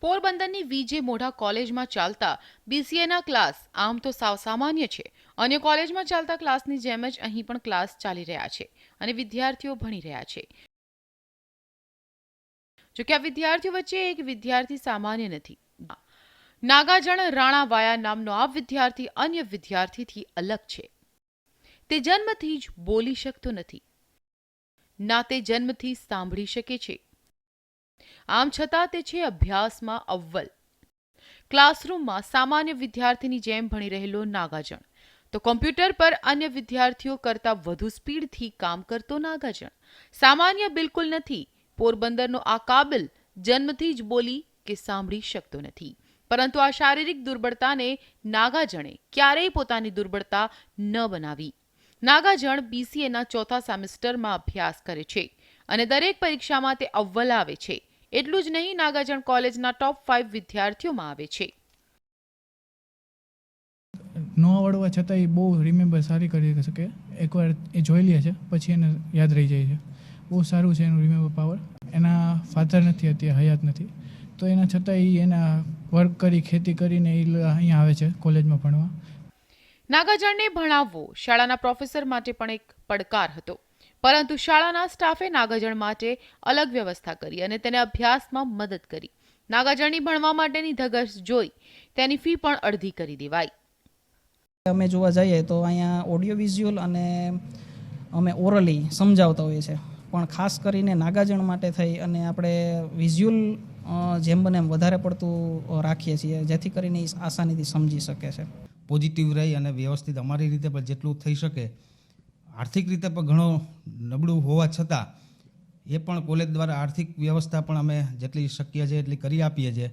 પોરબંદરની વીજે મોઢા કોલેજમાં ચાલતા બીસીએના ક્લાસ આમ તો સાવ સામાન્ય છે. અન્ય કોલેજમાં ચાલતા ક્લાસની જેમ જ અહીં પણ ક્લાસ ચાલી રહ્યા છે અને વિદ્યાર્થીઓ ભણી રહ્યા છે. જોકે આ વિદ્યાર્થીઓ વચ્ચે એક વિદ્યાર્થી સામાન્ય નથી. નાગાજણ રાણાવાયા નામનો આ વિદ્યાર્થી અન્ય વિદ્યાર્થીથી અલગ છે. તે જન્મથી જ બોલી શકતો નથી, ના તે જન્મથી સાંભળી શકે છે. આમ છતાં તે છે અભ્યાસમાં અવ્વલ. ક્લાસરૂમમાં સામાન્ય વિદ્યાર્થીની જેમ ભણી રહેલો નાગાજણ તો કોમ્પ્યુટર પર અન્ય વિદ્યાર્થીઓ કરતાં વધુ સ્પીડથી કામ કરતો નાગાજણ સામાન્ય બિલકુલ નથી. પોરબંદરનો આ કાબિલ જન્મથી જ બોલી કે સાંભળી શકતો નથી, પરંતુ આ શારીરિક દુર્બળતાને નાગાજણે ક્યારેય પોતાની દુર્બળતા ન બનાવી. નાગાજણ બીસીએના ચોથા સેમેસ્ટરમાં અભ્યાસ કરે છે અને દરેક પરીક્ષામાં તે અવ્વલ આવે છે. એટલું જ નહીં, નાગાજણ કોલેજના ટોપ 5 વિદ્યાર્થીઓમાં આવે છે. ન આવડવા છતાં એ બહુ રિમેમ્બર સારી કરી શકે. એકવાર એ જોઈ લે છે પછી એને યાદ રહી જાય છે. બહુ સારું છે એનું રિમેમ્બર પાવર. એના ફાધર નથી, અત્યારે હયાત નથી, તો એના છતાં એ એના વર્ક કરી ખેતી કરીને એ અહીંયા આવે છે કોલેજમાં ભણવા. નાગાજણને ભણાવવો શાળાના પ્રોફેસર માટે પણ એક પડકાર હતો, પરંતુ શાળાના સ્ટાફે નાગાજણ માટે અલગ વ્યવસ્થા કરી અને તેને અભ્યાસમાં મદદ કરી. નાગાજણની ભણવા માટેની ધગશ જોઈ તેની ફી પણ અડધી કરી દેવાઈ. અમે જોવા જઈએ તો અહીંયા ઓડિયો વિઝ્યુઅલ અને અમે ઓરલી સમજાવતા હોઈએ છીએ, પણ ખાસ કરીને નાગાજણ માટે થઈ અને આપણે વિઝ્યુઅલ જેમ બને એમ વધારે પડતું રાખીએ છીએ, જેથી કરીને એ આસાનીથી સમજી શકે છે. પોઝિટિવ રહી અને વ્યવસ્થિત અમારી રીતે પણ જેટલું થઈ શકે. આર્થિક રીતે પણ ઘણું નબળું હોવા છતાં એ પણ કોલેજ દ્વારા આર્થિક વ્યવસ્થા પણ અમે જેટલી શક્ય છે એટલી કરી આપીએ છીએ.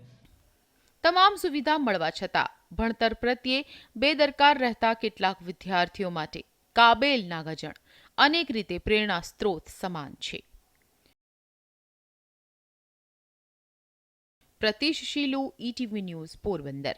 તમામ સુવિધા મળવા છતાં ભણતર પ્રત્યે બેદરકાર રહેતા કેટલાક વિદ્યાર્થીઓ માટે કાબેલ નાગાજણ અનેક રીતે પ્રેરણા સ્ત્રોત સમાન છે. પ્રતિશ શીલુ, ETV ન્યૂઝ, પોરબંદર.